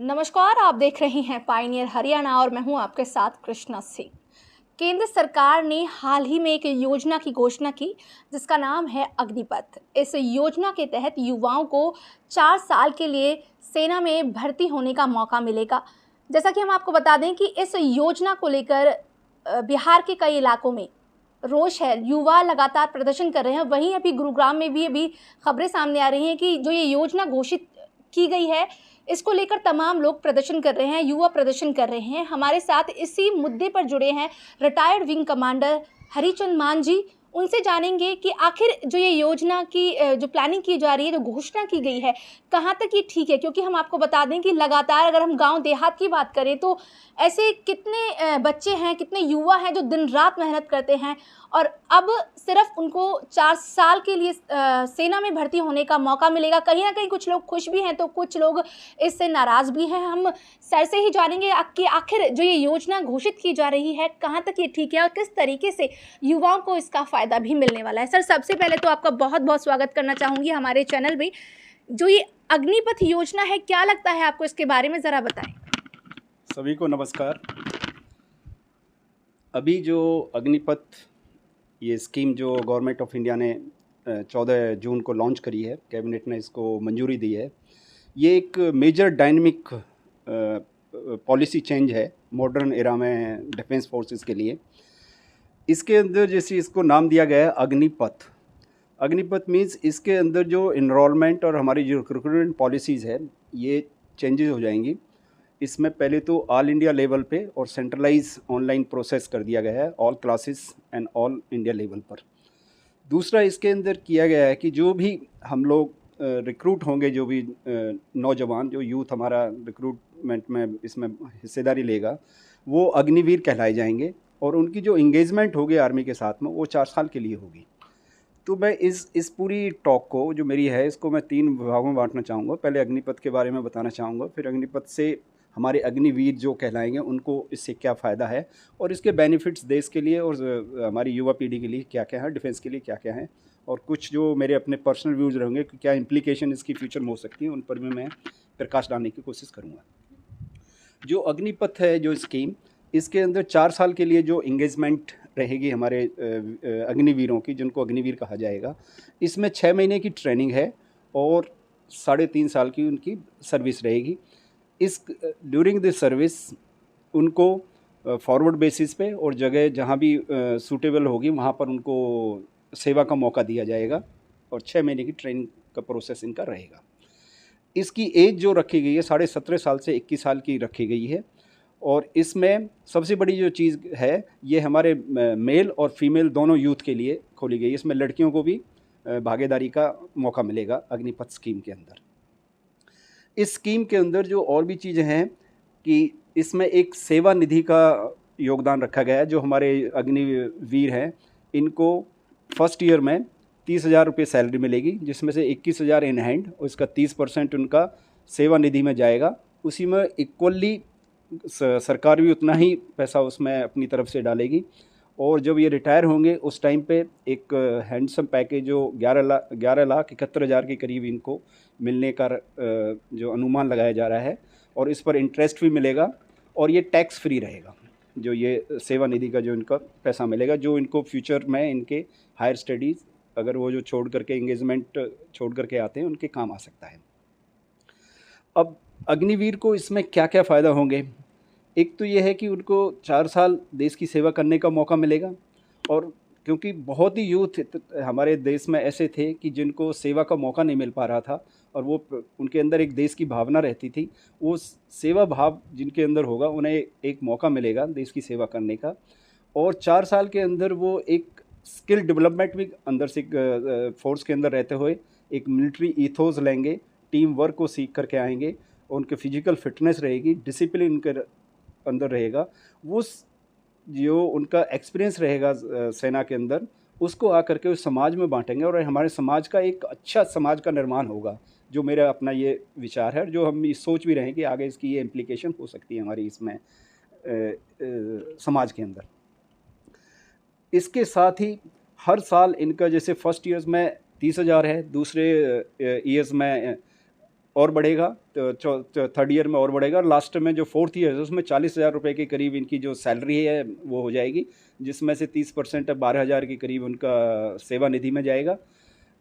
नमस्कार, आप देख रहे हैं पायनियर हरियाणा और मैं हूं आपके साथ कृष्णा सिंह। केंद्र सरकार ने हाल ही में एक योजना की घोषणा की जिसका नाम है अग्निपथ। इस योजना के तहत युवाओं को 4 साल के लिए सेना में भर्ती होने का मौका मिलेगा। जैसा कि हम आपको बता दें कि इस योजना को लेकर बिहार के कई इलाकों में रोष है, युवा लगातार प्रदर्शन कर रहे हैं। वहीं अभी गुरुग्राम में भी अभी खबरें सामने आ रही हैं कि जो ये योजना घोषित की गई है, इसको लेकर तमाम लोग प्रदर्शन कर रहे हैं, युवा प्रदर्शन कर रहे हैं। हमारे साथ इसी मुद्दे पर जुड़े हैं रिटायर्ड विंग कमांडर हरिचंद मान जी। उनसे जानेंगे कि आखिर जो ये योजना की जो प्लानिंग की जा रही है, जो घोषणा की गई है, कहाँ तक ये ठीक है। क्योंकि हम आपको बता दें कि लगातार अगर हम गांव देहात की बात करें तो ऐसे कितने बच्चे हैं, कितने युवा हैं जो दिन रात मेहनत करते हैं और अब सिर्फ उनको 4 साल के लिए सेना में भर्ती होने का मौका मिलेगा। कहीं ना कहीं कुछ लोग खुश भी हैं तो कुछ लोग इससे नाराज़ भी हैं। हम सर से ही जानेंगे कि आखिर जो ये योजना घोषित की जा रही है, कहाँ तक ये ठीक है और किस तरीके से युवाओं को इसका फ़ायदा भी मिलने वाला है। सर, सबसे पहले तो आपका बहुत बहुत स्वागत करना चाहूँगी हमारे चैनल में। जो ये अग्निपथ योजना है, क्या लगता है आपको इसके बारे में, ज़रा बताएं। सभी को नमस्कार। अभी जो अग्निपथ ये स्कीम जो गवर्नमेंट ऑफ इंडिया ने 14 जून को लॉन्च करी है, कैबिनेट ने इसको मंजूरी दी है। ये एक मेजर डायनेमिक पॉलिसी चेंज है मॉडर्न एरा में डिफेंस फोर्सेस के लिए। इसके अंदर जैसे इसको नाम दिया गया है अग्निपथ। अग्निपथ मीन्स इसके अंदर जो इनरोलमेंट और हमारी जो रिक्रूटमेंट पॉलिसीज़ है ये चेंजेस हो जाएंगी। इसमें पहले तो ऑल इंडिया लेवल पे और सेंट्रलाइज ऑनलाइन प्रोसेस कर दिया गया है all classes and all India level पर। दूसरा इसके अंदर किया गया है कि जो भी हम लोग रिक्रूट होंगे, जो भी नौजवान जो यूथ हमारा रिक्रूटमेंट में इसमें हिस्सेदारी लेगा, वो अग्निवीर कहलाए जाएंगे और उनकी जो इंगेजमेंट होगी आर्मी के साथ में वो 4 साल के लिए होगी। तो मैं इस पूरी टॉक को जो मेरी है इसको मैं 3 विभागों में बांटना चाहूँगा। पहले अग्निपथ के बारे में बताना चाहूँगा, फिर अग्निपथ से हमारे अग्निवीर जो कहलाएंगे उनको इससे क्या फ़ायदा है और इसके बेनिफिट्स देश के लिए और हमारी युवा पीढ़ी के लिए क्या क्या है, डिफेंस के लिए क्या क्या है, और कुछ जो मेरे अपने पर्सनल व्यूज़ रहेंगे कि क्या इम्प्लीकेशन इसकी फ्यूचर में हो सकती है, उन पर भी मैं प्रकाश डालने की कोशिश करूँगा। जो अग्निपथ है जो स्कीम, इसके अंदर 4 साल के लिए जो इंगेजमेंट रहेगी हमारे अग्निवीरों की, जिनको अग्निवीर कहा जाएगा, इसमें 6 महीने की ट्रेनिंग है और 3.5 साल की उनकी सर्विस रहेगी। इस ड्यूरिंग दिस सर्विस उनको फॉरवर्ड बेसिस पे और जगह जहाँ भी सूटेबल होगी वहाँ पर उनको सेवा का मौका दिया जाएगा और 6 महीने की ट्रेनिंग का प्रोसेस इनका रहेगा। इसकी एज जो रखी गई है 17.5 साल से 21 साल की रखी गई है और इसमें सबसे बड़ी जो चीज़ है ये हमारे मेल और फीमेल दोनों यूथ के लिए खोली गई है। इसमें लड़कियों को भी भागीदारी का मौका मिलेगा अग्निपथ स्कीम के अंदर। इस स्कीम के अंदर जो और भी चीज़ें हैं कि इसमें एक सेवा निधि का योगदान रखा गया है। जो हमारे अग्निवीर हैं इनको फर्स्ट ईयर में 30,000 रुपये सैलरी मिलेगी, जिसमें से 21,000 इन हैंड और इसका 30% उनका सेवा निधि में जाएगा। उसी में इक्वली सरकार भी उतना ही पैसा उसमें अपनी तरफ से डालेगी और जब ये रिटायर होंगे उस टाइम पे एक हैंडसम पैकेज जो 11,71,000 के करीब इनको मिलने का जो अनुमान लगाया जा रहा है और इस पर इंटरेस्ट भी मिलेगा और ये टैक्स फ्री रहेगा। जो ये सेवा निधि का जो इनका पैसा मिलेगा, जो इनको फ्यूचर में इनके हायर स्टडीज़ अगर वो जो छोड़ करके इंगेजमेंट छोड़ करके आते हैं उनके काम आ सकता है। अब अग्निवीर को इसमें क्या क्या फ़ायदा होंगे? एक तो ये है कि उनको 4 साल देश की सेवा करने का मौका मिलेगा और क्योंकि बहुत ही यूथ हमारे देश में ऐसे थे कि जिनको सेवा का मौका नहीं मिल पा रहा था और वो उनके अंदर एक देश की भावना रहती थी, वो सेवा भाव जिनके अंदर होगा उन्हें एक मौका मिलेगा देश की सेवा करने का और 4 साल के अंदर वो एक स्किल डेवलपमेंट भी अंदर से फोर्स के अंदर रहते हुए एक मिलिट्री ईथोस लेंगे, टीम वर्क को सीख करके आएंगे, उनके फिजिकल फिटनेस रहेगी, डिसिप्लिन उनके अंदर रहेगा, वो जो उनका एक्सपीरियंस रहेगा सेना के अंदर उसको आकर के उस समाज में बांटेंगे और हमारे समाज का एक अच्छा समाज का निर्माण होगा। जो मेरा अपना ये विचार है, जो हम सोच भी रहे हैं कि आगे इसकी ये इम्प्लीकेशन हो सकती है हमारी इसमें समाज के अंदर। इसके साथ ही हर साल इनका जैसे फर्स्ट ईयर्स में 30,000 है, दूसरे ईयर्स में और बढ़ेगा, तो थर्ड ईयर में और बढ़ेगा, और लास्ट में जो फोर्थ ईयर है उसमें 40,000 रुपये के करीब इनकी जो सैलरी है वो हो जाएगी, जिसमें से 30% 12,000 के करीब उनका सेवा निधि में जाएगा।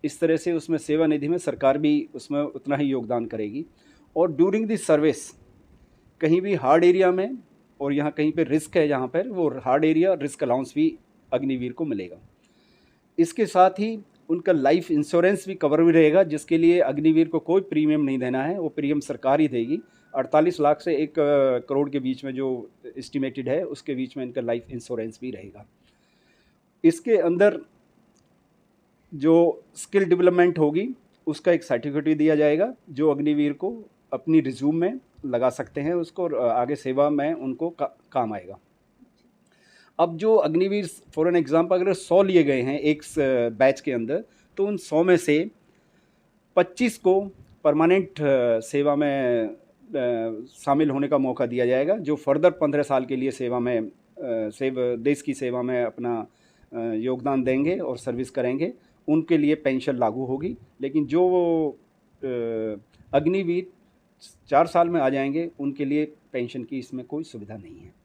इस तरह से उसमें सेवा निधि में सरकार भी उसमें उतना ही योगदान करेगी। और ड्यूरिंग दिस सर्विस कहीं भी हार्ड एरिया में और यहाँ कहीं पे रिस्क है, जहाँ पर वो हार्ड एरिया रिस्क अलाउंस भी अग्निवीर को मिलेगा। इसके साथ ही उनका लाइफ इंश्योरेंस भी कवर भी रहेगा, जिसके लिए अग्निवीर को कोई प्रीमियम नहीं देना है, वो प्रीमियम सरकार ही देगी। 48 लाख से 1 करोड़ के बीच में जो एस्टिमेटेड है उसके बीच में इनका लाइफ इंश्योरेंस भी रहेगा। इसके अंदर जो स्किल डेवलपमेंट होगी उसका एक सर्टिफिकेट भी दिया जाएगा, जो अग्निवीर को अपनी रिज्यूम में लगा सकते हैं, उसको आगे सेवा में उनको काम आएगा। अब जो अग्निवीर फॉर एन एग्जाम्पल अगर 100 लिए गए हैं एक बैच के अंदर, तो उन 100 में से 25 को परमानेंट सेवा में शामिल होने का मौका दिया जाएगा, जो फर्दर 15 साल के लिए सेवा में देश की सेवा में अपना योगदान देंगे और सर्विस करेंगे, उनके लिए पेंशन लागू होगी। लेकिन जो अग्निवीर 4 साल में आ जाएंगे उनके लिए पेंशन की इसमें कोई सुविधा नहीं है।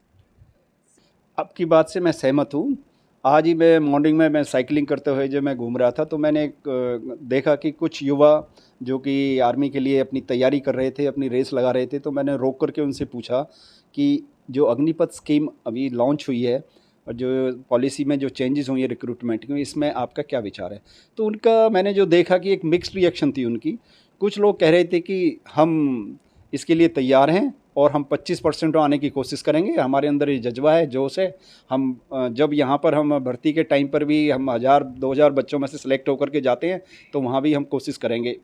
आपकी बात से मैं सहमत हूँ। आज ही मैं मॉर्निंग में मैं साइकिलिंग करते हुए जब मैं घूम रहा था, तो मैंने देखा कि कुछ युवा जो कि आर्मी के लिए अपनी तैयारी कर रहे थे, अपनी रेस लगा रहे थे, तो मैंने रोक करके उनसे पूछा कि जो अग्निपथ स्कीम अभी लॉन्च हुई है और जो पॉलिसी में जो चेंजेस हुई है रिक्रूटमेंट में, इसमें आपका क्या विचार है? तो उनका मैंने जो देखा कि एक मिक्स्ड रिएक्शन थी उनकी। कुछ लोग कह रहे थे कि हम इसके लिए तैयार हैं और हम 25% आने की कोशिश करेंगे, हमारे अंदर ये जज्बा है, जोश है। हम जब यहाँ पर हम भर्ती के टाइम पर भी हम 1000-2000 बच्चों में से सिलेक्ट होकर के जाते हैं, तो वहाँ भी हम कोशिश करेंगे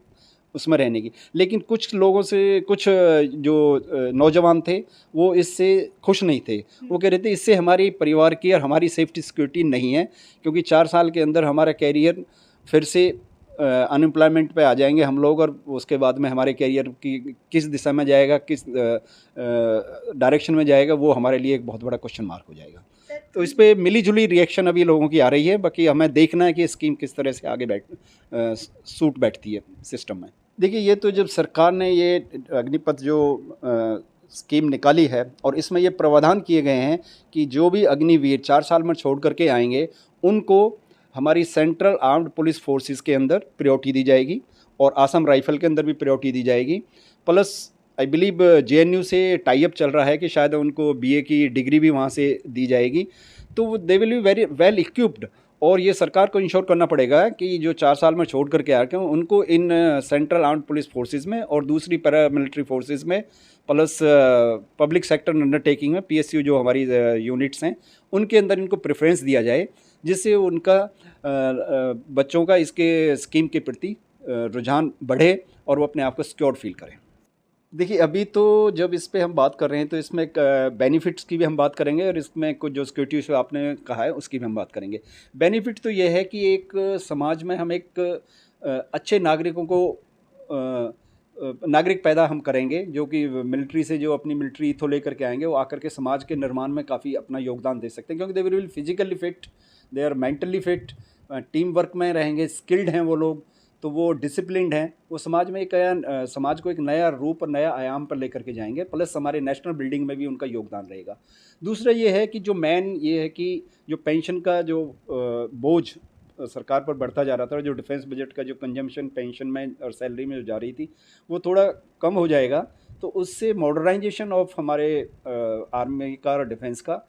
उसमें रहने की। लेकिन कुछ लोगों से, कुछ जो नौजवान थे वो इससे खुश नहीं थे। वो कह रहे थे इससे हमारी परिवार की और हमारी सेफ्टी सिक्योरिटी नहीं है, क्योंकि 4 साल के अंदर हमारा कैरियर फिर से अनएम्प्लॉयमेंट पे आ जाएंगे हम लोग, और उसके बाद में हमारे कैरियर की किस दिशा में जाएगा, किस डायरेक्शन में जाएगा, वो हमारे लिए एक बहुत बड़ा क्वेश्चन मार्क हो जाएगा। तो इस पे मिली जुली रिएक्शन अभी लोगों की आ रही है। बाकी हमें देखना है कि स्कीम किस तरह से आगे सूट बैठती है सिस्टम में। देखिए, ये तो जब सरकार ने ये अग्निपथ जो स्कीम निकाली है और इसमें ये प्रावधान किए गए हैं कि जो भी अग्निवीर 4 साल में छोड़ करके आएंगे उनको हमारी सेंट्रल आर्म्ड पुलिस फोर्सेस के अंदर प्रायोरिटी दी जाएगी और आसम राइफल के अंदर भी प्रायोरिटी दी जाएगी। प्लस आई बिलीव JNU से टाई अप चल रहा है कि शायद उनको BA की डिग्री भी वहाँ से दी जाएगी। तो they will be very well equipped, और ये सरकार को इंश्योर करना पड़ेगा कि जो 4 साल में छोड़ करके आ रहे हैं उनको in central armed police forces में और दूसरी पैरा मिलिट्री फोर्सेस में, प्लस पब्लिक सेक्टर अंडरटेकिंग में PSU जो हमारी यूनिट्स हैं उनके अंदर इनको प्रेफरेंस दिया जाए, जिससे उनका बच्चों का इसके स्कीम के प्रति रुझान बढ़े और वो अपने आप को सिक्योर फील करें। देखिए, अभी तो जब इस पे हम बात कर रहे हैं तो इसमें बेनिफिट्स की भी हम बात करेंगे और इसमें कुछ जो सिक्योरिटी इशू आपने कहा है उसकी भी हम बात करेंगे। बेनिफिट तो ये है कि एक समाज में हम एक अच्छे नागरिकों को नागरिक पैदा हम करेंगे, जो कि मिलिट्री से जो अपनी मिलिट्री ईथो लेकर के आएंगे, वो आकर के समाज के निर्माण में काफ़ी अपना योगदान दे सकते हैं, क्योंकि they will physically fit, they are mentally fit, team work में रहेंगे, स्किल्ड हैं वो लोग, तो वो डिसिप्लिन्ड हैं, वो समाज में एक समाज को एक नया रूप और नया आयाम पर लेकर के जाएंगे। प्लस हमारे नेशनल बिल्डिंग में भी उनका योगदान रहेगा। दूसरा ये है कि जो मेन ये है कि जो पेंशन का जो बोझ सरकार पर बढ़ता जा रहा था, और जो डिफेंस बजट का जो कंजम्पशन पेंशन में और सैलरी में जो जा रही थी वो थोड़ा कम हो जाएगा, तो उससे मॉडर्नाइजेशन ऑफ हमारे आर्मी का और डिफेंस का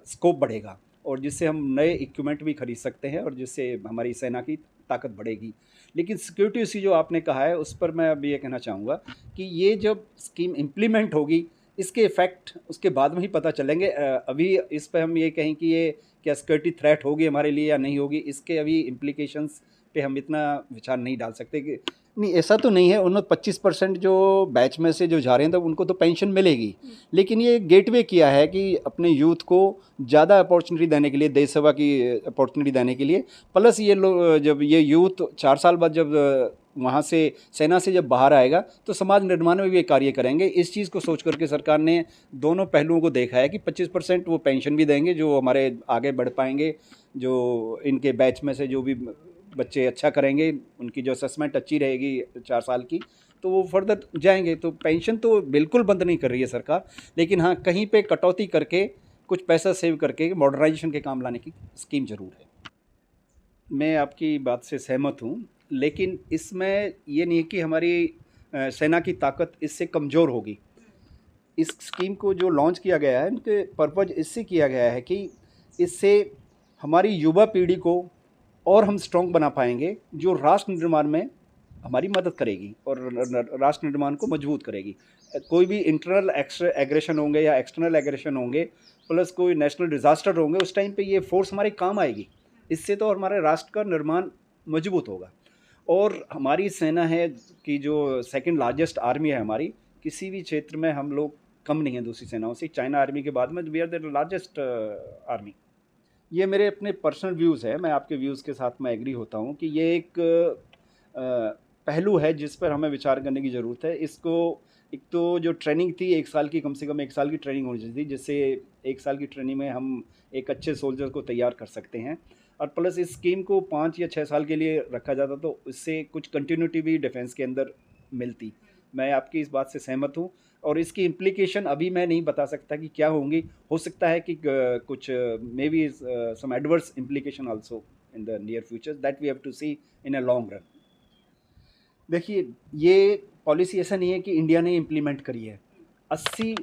स्कोप बढ़ेगा, और जिससे हम नए इक्विपमेंट भी खरीद सकते हैं और जिससे हमारी सेना की ताकत बढ़ेगी। लेकिन सिक्योरिटी इशू जो आपने कहा है उस पर मैं अभी ये कहना चाहूँगा कि ये जब स्कीम इम्प्लीमेंट होगी इसके इफ़ेक्ट उसके बाद में ही पता चलेंगे। अभी इस पर हम ये कहें कि ये क्या सिक्योरिटी थ्रेट होगी हमारे लिए या नहीं होगी, इसके अभी इम्प्लीकेशंस पे हम इतना विचार नहीं डाल सकते कि नहीं, ऐसा तो नहीं है। उन 25% जो बैच में से जो जा रहे हैं तो उनको तो पेंशन मिलेगी, लेकिन ये गेटवे किया है कि अपने यूथ को ज़्यादा अपॉर्चुनिटी देने के लिए, देश सेवा की अपॉर्चुनिटी देने के लिए। प्लस ये लोग जब ये यूथ 4 साल बाद जब वहाँ से सेना से जब बाहर आएगा तो समाज निर्माण में भी ये कार्य करेंगे। इस चीज़ को सोच करके सरकार ने दोनों पहलुओं को देखा है कि 25% वो पेंशन भी देंगे जो हमारे आगे बढ़ पाएंगे, जो इनके बैच में से जो भी बच्चे अच्छा करेंगे, उनकी जो असेसमेंट अच्छी रहेगी 4 साल की, तो वो फर्दर जाएंगे। तो पेंशन तो बिल्कुल बंद नहीं कर रही है सरकार, लेकिन हाँ कहीं पे कटौती करके कुछ पैसा सेव करके मॉडर्नाइजेशन के काम लाने की स्कीम ज़रूर है। मैं आपकी बात से सहमत हूँ, लेकिन इसमें ये नहीं है कि हमारी सेना की ताकत इससे कमज़ोर होगी। इस स्कीम को जो लॉन्च किया गया है, इनके पर्पज़ इससे किया गया है कि इससे हमारी युवा पीढ़ी को और हम स्ट्रॉन्ग बना पाएंगे, जो राष्ट्र निर्माण में हमारी मदद करेगी और राष्ट्र निर्माण को मजबूत करेगी। कोई भी इंटरनल एग्रेशन होंगे या एक्सटर्नल एग्रेशन होंगे, प्लस कोई नेशनल डिज़ास्टर होंगे, उस टाइम पे ये फोर्स हमारे काम आएगी। इससे तो हमारे राष्ट्र का निर्माण मजबूत होगा। और हमारी सेना है कि जो सेकंड लार्जेस्ट आर्मी है हमारी, किसी भी क्षेत्र में हम लोग कम नहीं है दूसरी सेनाओं से। चाइना आर्मी के बाद में we are the largest army. ये मेरे अपने पर्सनल व्यूज़ है, मैं आपके व्यूज़ के साथ में एग्री होता हूँ कि ये एक पहलू है जिस पर हमें विचार करने की ज़रूरत है। इसको एक तो जो ट्रेनिंग थी 1 साल की, कम से कम 1 साल की ट्रेनिंग होनी चाहिए, जिससे 1 साल की ट्रेनिंग में हम एक अच्छे सोल्जर को तैयार कर सकते हैं। और प्लस इस स्कीम को 5 या 6 साल के लिए रखा जाता तो इससे कुछ कंटिन्यूटी भी डिफेंस के अंदर मिलती। मैं आपकी इस बात से सहमत हूँ और इसकी इम्प्लीकेशन अभी मैं नहीं बता सकता कि क्या होंगी। हो सकता है कि कुछ maybe some adverse implication also in the near future that we have to see in a long run. देखिए, ये पॉलिसी ऐसा नहीं है कि इंडिया ने इम्प्लीमेंट करी है। 80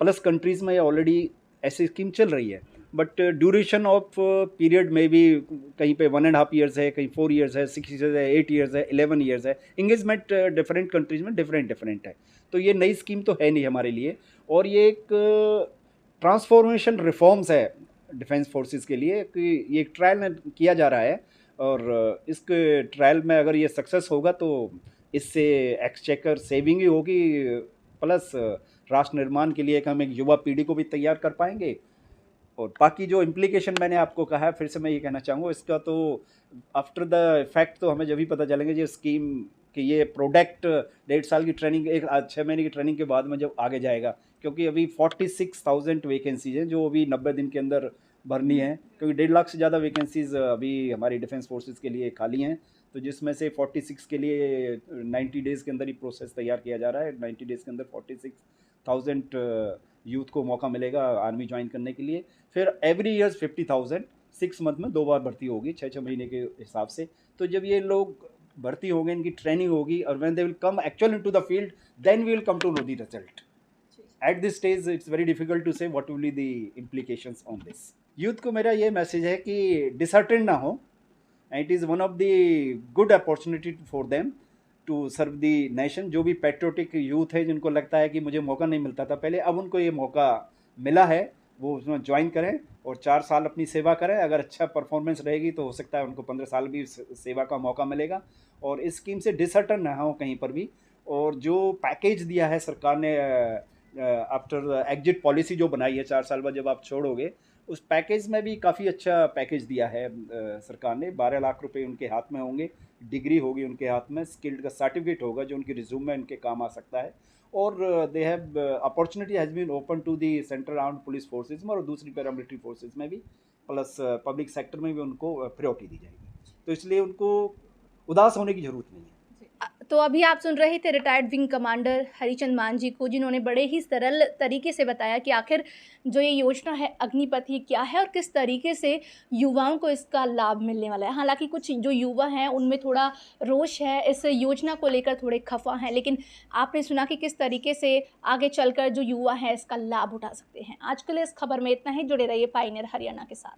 प्लस कंट्रीज़ में ऑलरेडी ऐसी स्कीम चल रही है, बट ड्यूरेशन ऑफ पीरियड में भी कहीं पे 1.5 ईयर्स है, कहीं 4 ईयर्स है, 6 ईयर्स है, 8 ईयर्स है, 11 ईयर्स है। इंगेजमेंट डिफरेंट कंट्रीज़ में डिफरेंट है। तो ये नई स्कीम तो है नहीं हमारे लिए, और ये एक ट्रांसफॉर्मेशन रिफॉर्म्स है डिफेंस फोर्सेस के लिए कि ये एक ट्रायल किया जा रहा है, और इस ट्रायल में अगर ये सक्सेस होगा तो इससे एक्सचेकर सेविंग ही होगी, प्लस राष्ट्र निर्माण के लिए हम एक युवा पीढ़ी को भी तैयार कर पाएंगे। और बाकी जो इम्प्लीकेशन मैंने आपको कहा है, फिर से मैं ये कहना चाहूँगा, इसका तो आफ्टर द इफेक्ट तो हमें जब भी पता चलेंगे जो स्कीम कि ये प्रोडक्ट 1.5 साल की ट्रेनिंग, 6 महीने की ट्रेनिंग के बाद में जब आगे जाएगा, क्योंकि अभी 46,000 वैकेंसीज हैं जो अभी 90 दिन के अंदर भरनी है, क्योंकि 1.5 लाख से ज़्यादा वैकेंसीज़ अभी हमारी डिफेंस फोर्सेस के लिए खाली हैं। तो जिसमें से 46 के लिए 90 डेज़ के अंदर ही प्रोसेस तैयार किया जा रहा है। 90 डेज़ के अंदर 46,000 यूथ को मौका मिलेगा आर्मी ज्वाइन करने के लिए। फिर एवरी ईयर 50,000 6 मंथ में 2 बार भर्ती होगी, 6 महीने के हिसाब से। तो जब ये लोग भर्ती होंगे, इनकी ट्रेनिंग होगी, और when they will come actually into the field, then we will come to know the result. At this stage it's very difficult to say what will be the implications on this. Youth को मेरा ये message है कि disheartened ना हो, and it is one of the good opportunity for them to serve the nation. जो भी patriotic youth है, जिनको लगता है कि मुझे मौका नहीं मिलता था पहले, अब उनको ये मौका मिला है, वो उसमें ज्वाइन करें और 4 साल अपनी सेवा करें। अगर अच्छा परफॉर्मेंस रहेगी तो हो सकता है उनको 15 साल भी सेवा का मौका मिलेगा। और इस स्कीम से डिसर्टन ना हो कहीं पर भी। और जो पैकेज दिया है सरकार ने आफ्टर एग्जिट पॉलिसी जो बनाई है, 4 साल बाद जब आप छोड़ोगे, उस पैकेज में भी काफ़ी अच्छा पैकेज दिया है सरकार ने। 12 लाख रुपए उनके हाथ में होंगे, डिग्री होगी उनके हाथ में, स्किल्ड का सर्टिफिकेट होगा जो उनकी रिज्यूम में उनके काम आ सकता है। और they have opportunity has been open to the central armed police forces में और दूसरी पैरामिलिट्री फोर्सेज में भी, प्लस पब्लिक सेक्टर में भी उनको प्रायोरिटी दी जाएगी। तो इसलिए उनको उदास होने की ज़रूरत नहीं है। तो अभी आप सुन रहे थे रिटायर्ड विंग कमांडर हरिचंद मान जी को, जिन्होंने बड़े ही सरल तरीके से बताया कि आखिर जो ये योजना है अग्निपथ ये क्या है और किस तरीके से युवाओं को इसका लाभ मिलने वाला है। हालांकि कुछ जो युवा हैं उनमें थोड़ा रोष है, इस योजना को लेकर थोड़े खफा हैं, लेकिन आपने सुना कि किस तरीके से आगे चलकर जो युवा हैं इसका लाभ उठा सकते हैं। आज के लिए इस खबर में इतना ही। जुड़े रहिए पायनियर हरियाणा के साथ।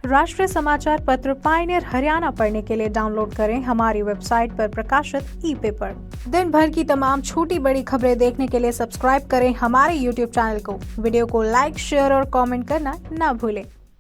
राष्ट्रीय समाचार पत्र पायनियर हरियाणा पढ़ने के लिए डाउनलोड करें हमारी वेबसाइट पर प्रकाशित ई-पेपर। दिन भर की तमाम छोटी बड़ी खबरें देखने के लिए सब्सक्राइब करें हमारे YouTube चैनल को। वीडियो को लाइक, शेयर और कमेंट करना ना भूलें।